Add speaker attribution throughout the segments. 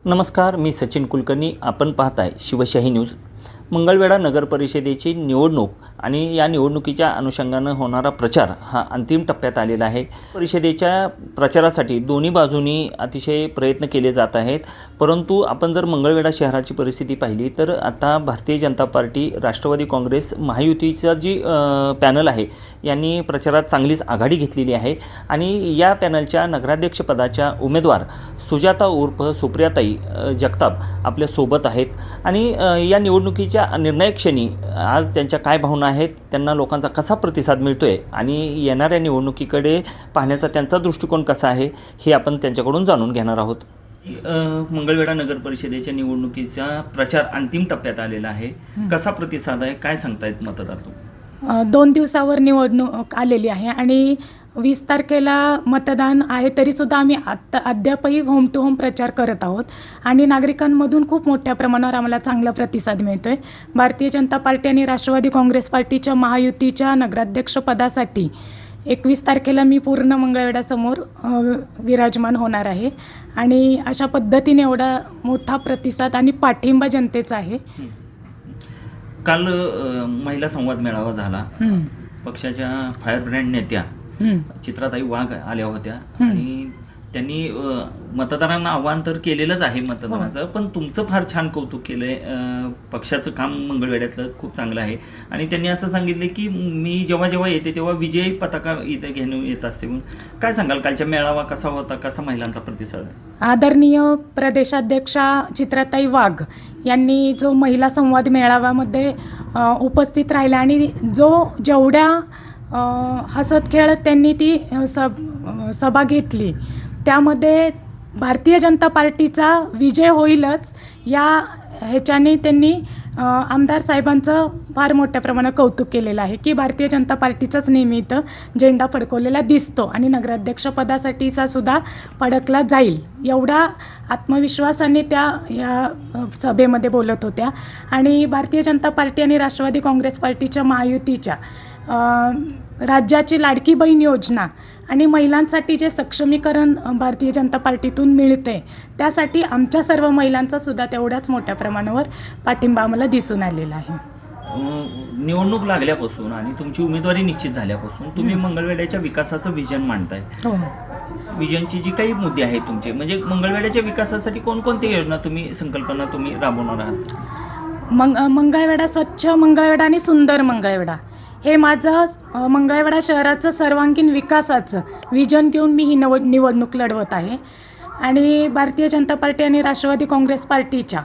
Speaker 1: नमस्कार, मी सचिन कुलकर्णी. आपण पाहताय शिवशाही न्यूज. मंगळवेढा नगर परिषदेची निवडणूक आणि या निवडणुकीच्या अनुषंगानं होणारा प्रचार हा अंतिम टप्प्यात आलेला आहे. परिषदेच्या प्रचारासाठी दोन्ही बाजूंनी अतिशय प्रयत्न केले जात आहेत. परंतु आपण जर मंगळवेढा शहराची परिस्थिती पाहिली तर आता भारतीय जनता पार्टी, राष्ट्रवादी काँग्रेस, महायुतीचा जी पॅनल आहे यांनी प्रचारात चांगलीच आघाडी घेतलेली आहे आणि या पॅनलच्या नगराध्यक्षपदाच्या उमेदवार सुजाता उर्फ सुप्रियाताई जगताप आपल्या सोबत आहेत आणि या निवडणुकीच्या निर्णायक क्षणी आज त्यांच्या काय भावना आहेत, त्यांना लोकांचा कसा प्रतिसाद मिळतोय आणि येणाऱ्या निवडणुकीकडे पाहण्याचा त्यांचा दृष्टिकोन कसा आहे हे आपण त्यांच्याकडून जाणून घेणार आहोत. मंगळवेढा नगर परिषदेच्या निवडणुकीचा प्रचार अंतिम टप्प्यात आलेला आहे. कसा प्रतिसाद आहे, काय सांगतायत मतदार?
Speaker 2: 2 दिवसावर निवडणूक आलेली आहे आणि 20 तारखेला मतदान आहे, तरीसुद्धा आम्ही अद्यापही होम टू होम प्रचार करत आहोत आणि नागरिकांमधून खूप मोठ्या प्रमाणावर आम्हाला चांगला प्रतिसाद मिळतो आहे. भारतीय जनता पार्टी आणि राष्ट्रवादी काँग्रेस पार्टीच्या महायुतीच्या नगराध्यक्षपदासाठी 21 तारखेला मी पूर्ण मंगळवेढ्यासमोर विराजमान होणार आहे आणि अशा पद्धतीने एवढा मोठा प्रतिसाद आणि पाठिंबा जनतेचा आहे.
Speaker 1: काल महिला संवाद मेळावा झाला. पक्षाच्या फायर ब्रँड नेत्या चित्राताई वाघ आल्या होत्या आणि त्यांनी मतदारांना आव्हान तर केलेलंच आहे मतदानाचं, पण तुमचं फार छान कौतुक केलंय. पक्षाचं काम मंगळवेढ्यातलं खूप चांगलं आहे आणि त्यांनी असं सांगितलं की मी जेव्हा जेव्हा येते तेव्हा विजयी पताका इथे घेऊन येत असते. काय सांगाल, कालच्या मेळावा कसा होता, कसा महिलांचा प्रतिसाद?
Speaker 2: आदरणीय प्रदेशाध्यक्षा चित्राताई वाघ यांनी जो महिला संवाद मेळाव्यामध्ये उपस्थित राहिला आणि जेवढ्या हसत खेळत त्यांनी ती सभा घेतली, त्यामध्ये भारतीय जनता पार्टीचा विजय होईलच या ह्याच्याने त्यांनी आमदार साहेबांचं फार मोठ्या प्रमाणात कौतुक केलेलं आहे की भारतीय जनता पार्टीचाच नेहमी इथं झेंडा फडकवलेला दिसतो आणि नगराध्यक्षपदासाठीचा सुद्धा फडकला जाईल, एवढा आत्मविश्वासाने त्या या सभेमध्ये बोलत होत्या. आणि भारतीय जनता पार्टी आणि राष्ट्रवादी काँग्रेस पार्टीच्या महायुतीच्या राज्याची लाडकी बहीण योजना आणि महिलांसाठी जे सक्षमीकरण भारतीय जनता पार्टीतून मिळते, त्यासाठी आमच्या सर्व महिलांचा सुद्धा तेवढ्याच मोठ्या प्रमाणावर पाठिंबा आम्हाला दिसून आलेला आहे.
Speaker 1: निवडणूक लागल्यापासून आणि तुमची उमेदवारी निश्चित झाल्यापासून तुम्ही मंगळवेढ्याच्या विकासाचं विजन मांडताय. विजनची जी काही मुद्दे आहेत तुमचे, म्हणजे मंगळवेढ्याच्या विकासासाठी कोणकोणत्या योजना संकल्पना तुम्ही राबवणार आहात?
Speaker 2: मंगळवेढा स्वच्छ मंगळवेढा आणि सुंदर मंगळवेढा हे माझं मंगळवेढा शहराचं सर्वांगीण विकासाचं विजन घेऊन मी ही निवडणूक लढवत आहे. आणि भारतीय जनता पार्टी आणि राष्ट्रवादी काँग्रेस पार्टीच्या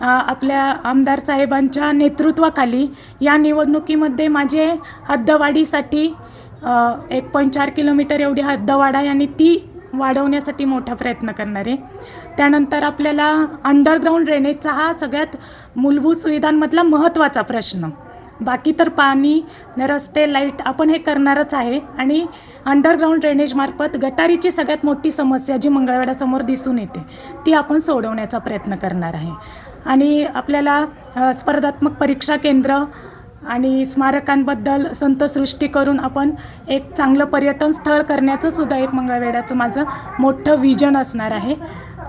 Speaker 2: आपल्या आमदार साहेबांच्या नेतृत्वाखाली या निवडणुकीमध्ये माझे हद्दवाढीसाठी 1.4 किलोमीटर एवढी हद्दवाढ आहे आणि ती वाढवण्यासाठी मोठा प्रयत्न करणार आहे. त्यानंतर आपल्याला अंडरग्राऊंड ड्रेनेजचा हा सगळ्यात मूलभूत सुविधांमधला महत्त्वाचा प्रश्न. बाकी तर पाणी, रस्ते, लाईट आपण हे करणारच आहे आणि अंडरग्राऊंड ड्रेनेजमार्फत गटारीची सगळ्यात मोठी समस्या जी मंगळवेढ्यासमोर दिसून येते ती आपण सोडवण्याचा प्रयत्न करणार आहे. आणि आपल्याला स्पर्धात्मक परीक्षा केंद्र आणि स्मारकांबद्दल संतसृष्टी करून आपण एक चांगलं पर्यटन स्थळ करण्याचं सुद्धा एक मंगळवेढ्याचं माझं मोठं विजन असणार आहे.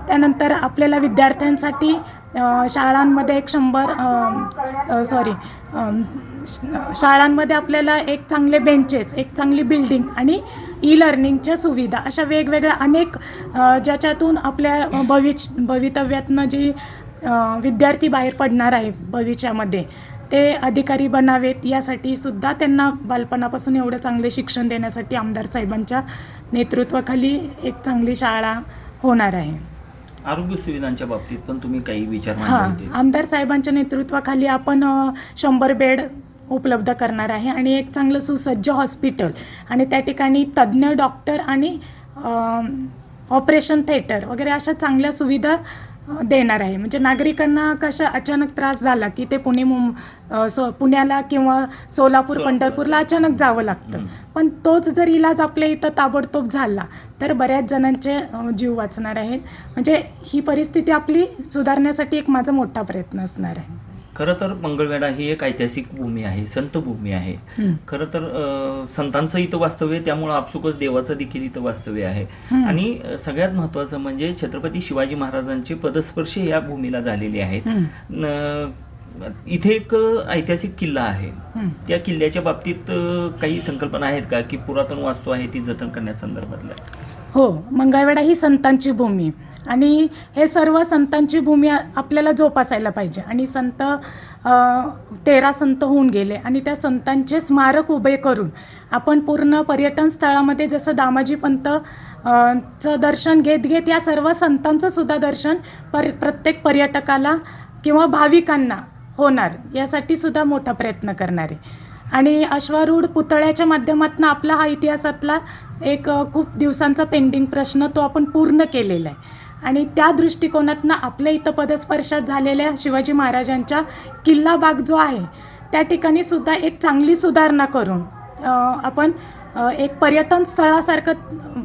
Speaker 2: त्यानंतर आपल्याला विद्यार्थ्यांसाठी शाळांमध्ये शाळांमध्ये आपल्याला एक चांगले बेंचेस, एक चांगली बिल्डिंग आणि ई-लर्निंगच्या सुविधा अशा वेगवेगळ्या अनेक ज्याच्यातून आपल्या भवितव्यातनं जी विद्यार्थी बाहेर पडणार आहे भविष्यामध्ये ते अधिकारी बनावेत, यासाठी सुद्धा त्यांना बालपणापासून एवढं चांगले शिक्षण देण्यासाठी आमदार साहेबांच्या नेतृत्वाखाली एक चांगली शाळा होणार आहे.
Speaker 1: आरोग्य सुविधांच्या बाबतीत पण तुम्ही काही विचार मांडले?
Speaker 2: आमदार साहेबांच्या नेतृत्वाखाली आपण 100 बेड उपलब्ध करणार आहे आणि एक चांगलं सुसज्ज हॉस्पिटल आणि त्या ठिकाणी तज्ज्ञ डॉक्टर आणि ऑपरेशन थिएटर वगैरे अशा चांगल्या सुविधा देणार आहे. म्हणजे नागरिकांना कशा अचानक त्रास झाला की ते पुण्याला किंवा सोलापूर, पंढरपूरला अचानक जावं लागतं, पण तोच जर इलाज आपल्या इथं ताबडतोब झाला तर बऱ्याच जणांचे जीव वाचणार आहेत. म्हणजे ही परिस्थिती आपली सुधारण्यासाठी एक माझा मोठा प्रयत्न असणार आहे.
Speaker 1: खरं तर मंगळवेढा ही एक ऐतिहासिक भूमी आहे, संत भूमी आहे. खरं तर संतांचं इथं वास्तव्य, त्यामुळं आपसुकच देवाचं देखील इथं वास्तव्य आहे. आणि सगळ्यात महत्त्वाचं म्हणजे छत्रपती शिवाजी महाराजांचे पदस्पर्श या भूमीला झालेले आहेत. इथे एक ऐतिहासिक किल्ला आहे. त्या किल्ल्याच्या बाबतीत काही संकल्पना आहेत का, की पुरातन वास्तू आहे ती जतन करण्यासंदर्भातल्या?
Speaker 2: हो, मंगळवेढा ही संतांची भूमी आणि हे सर्व संतांची भूमी आपल्याला जोपासायला पाहिजे. आणि 13 संत होऊन गेले आणि त्या संतांचे स्मारक उभे करून आपण पूर्ण पर्यटन स्थळामध्ये जसं दामाजी पंत चं दर्शन घेत या सर्व संतांचं सुद्धा दर्शन प्रत्येक पर्यटकाला किंवा भाविकांना होणार यासाठी सुद्धा मोठा प्रयत्न करणार आहे. आणि अश्वारूढ पुतळ्याच्या माध्यमातून आपला हा इतिहासातला एक खूप दिवसांचा पेंडिंग प्रश्न तो आपण पूर्ण केलेला आहे. आणि त्या दृष्टिकोनातून आपल्या इथं पदस्पर्शात झालेल्या शिवाजी महाराजांच्या किल्ला बाग जो आहे त्या ठिकाणी सुद्धा एक चांगली सुधारणा करून आपण एक पर्यटन स्थळासारखं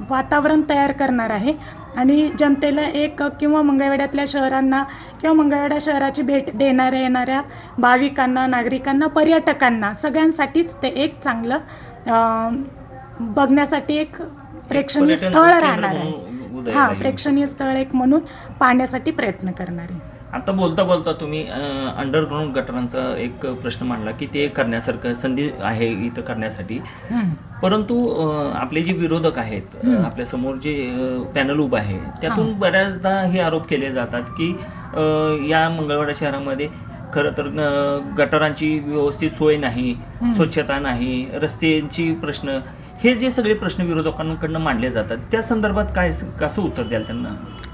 Speaker 2: वातावरण तयार करणार आहे. आणि जनतेला एक किंवा मंगळवेढ्यातल्या शहरांना किंवा मंगळवेढा शहराची भेट येणाऱ्या भाविकांना, नागरिकांना, पर्यटकांना सगळ्यांसाठीच ते एक चांगलं बघण्यासाठी एक प्रेक्षणीय स्थळ राहणार आहे. हां, प्रेक्षणीय स्थळ एक म्हणून पाहण्यासाठी प्रयत्न करणार आहे.
Speaker 1: आता बोलता बोलता तुम्ही अंडरग्राऊंड गटारांचा एक प्रश्न मांडला की ते करण्यासारखं संधी आहे इथं करण्यासाठी. परंतु आपले जे विरोधक आहेत, आपल्या समोर जे पॅनल उभं आहे, त्यातून बऱ्याचदा हे आरोप केले जातात की या मंगळवेढा शहरामध्ये खरं तर गटारांची व्यवस्थित सोय नाही, स्वच्छता नाही, रस्त्यांची प्रश्न, हे जे सगळे प्रश्न विरोधकांकडून मांडले जातात, त्या संदर्भात कसं उत्तर द्याल त्यांना?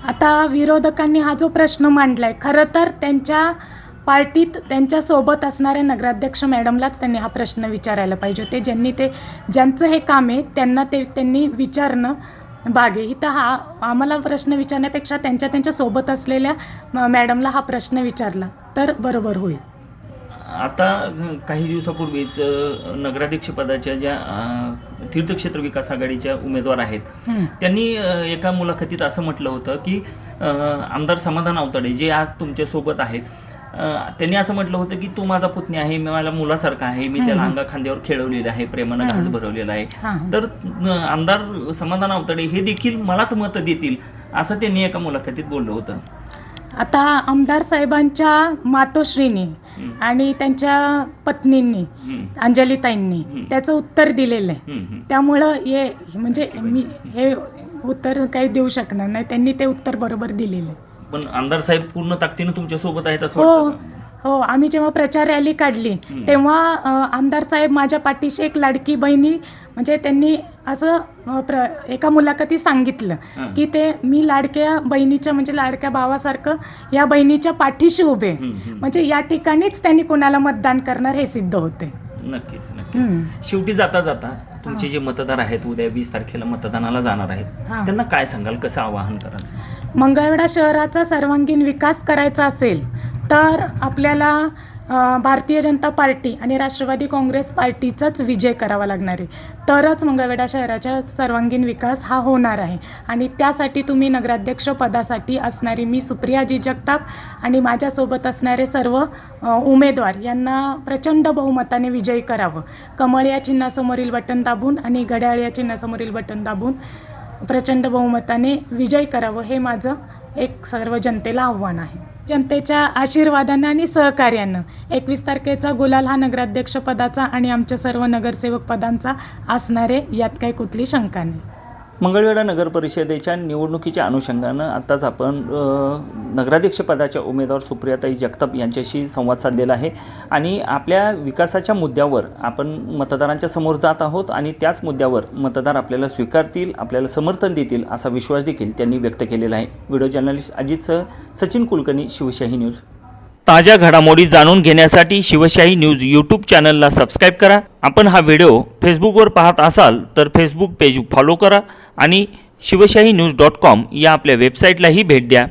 Speaker 1: आता
Speaker 2: विरोधकांनी हा जो प्रश्न मांडलाय, खरं तर त्यांच्या पार्टीत त्यांच्यासोबत असणाऱ्या नगराध्यक्ष मॅडमलाच त्यांनी हा प्रश्न विचारायला पाहिजे होते. ज्यांचं हे काम आहे त्यांनी विचारणं भाग आहे. इथं हा आम्हाला प्रश्न विचारण्यापेक्षा त्यांच्या सोबत असलेल्या मॅडमला हा प्रश्न विचारला तर बरोबर होईल.
Speaker 1: आता काही दिवसापूर्वीच नगराध्यक्षपदाच्या ज्या तीर्थक्षेत्र विकास आघाडीच्या उमेदवार आहेत त्यांनी एका मुलाखतीत असं म्हटलं होतं की आमदार समाधान आवताडे जे आज तुमच्यासोबत आहेत, त्यांनी असं म्हटलं होतं की तू माझा पुतणी आहे, मला मुलासारखा आहे, मी त्याला अंगा खांद्यावर खेळवलेलं आहे, प्रेमानं घास भरवलेला आहे, तर आमदार समाधान आवताडे हे देखील मलाच मत देतील असं त्यांनी एका मुलाखतीत बोललं होतं.
Speaker 2: आता आमदार साहेबांच्या मातोश्रीनी आणि त्यांच्या पत्नींनी अंजलीताईंनी त्याचं उत्तर दिलेलं आहे. त्यामुळं मी हे उत्तर काही देऊ शकणार नाही. त्यांनी ते उत्तर बरोबर दिलेलं आहे.
Speaker 1: पण आमदार साहेब पूर्ण ताकदीनं तुमच्या सोबत आहेत असं वाटतं का?
Speaker 2: हो, आम्ही जेव्हा प्रचार रॅली काढली तेव्हा आमदार साहेब माझ्या पाठीशी एक लाडकी बहिणी, म्हणजे त्यांनी असं एका मुलाखतीत सांगितलं की मी लाडक्या बहिणीच्या म्हणजे लाडक्या भावासारखं या बहिणीच्या पाठीशी उभे, म्हणजे या ठिकाणीच त्यांनी कोणाला मतदान करणार हे सिद्ध होते.
Speaker 1: नक्कीच. शेवटी जाता जाता तुमचे जे मतदार आहेत, उद्या 20 तारखेला मतदानाला जाणार आहेत, त्यांना काय सांगाल, कसं आवाहन कराल?
Speaker 2: मंगळवेढा शहराचा सर्वांगीण विकास करायचा असेल तर आपल्याला भारतीय जनता पार्टी आणि राष्ट्रवादी काँग्रेस पार्टीचाच विजय करावा लागणार आहे. तरच मंगळवेढा शहराचा सर्वांगीण विकास हा होणार आहे. आणि त्यासाठी तुम्ही नगराध्यक्ष पदासाठी असणारी मी सुप्रियाजी जगताप आणि माझ्यासोबत असणारे सर्व उमेदवार यांना प्रचंड बहुमताने विजयी करावं. कमळ या चिन्हासमोरील बटन दाबून आणि घड्याळ या चिन्हासमोरील बटन दाबून प्रचंड बहुमताने विजयी करावं, हे माझं एक सर्व जनतेला आव्हान आहे. जनतेच्या आशीर्वादानं आणि सहकार्यानं 21 तारखेचा गुलाल हा नगराध्यक्ष पदाचा आणि आमच्या सर्व नगरसेवक पदांचा असणारे, यात काही कुठली शंका नाही.
Speaker 1: मंगळवेढा नगर परिषदेच्या निवडणुकीच्या अनुषंगानं आत्ताच आपण नगराध्यक्षपदाच्या उमेदवार सुप्रियाताई जगताप यांच्याशी संवाद साधलेला आहे आणि आपल्या विकासाच्या मुद्द्यावर आपण मतदारांच्या समोर जात आहोत आणि त्याच मुद्द्यावर मतदार आपल्याला स्वीकारतील, आपल्याला समर्थन देतील असा विश्वास देखील त्यांनी व्यक्त केलेला आहे. व्हिडिओ जर्नलिस्ट अजितसह सचिन कुलकर्णी, शिवशाही न्यूज. ताज्या घडामोडी जाणून घेण्यासाठी शिवशाही न्यूज यूट्यूब चॅनलला सबस्क्राईब करा. आपण हा व्हिडिओ फेसबुकवर पाहत असाल तर फेसबुक पेज फॉलो करा आणि शिवशाही न्यूज.com या आपल्या वेबसाईटलाही भेट द्या.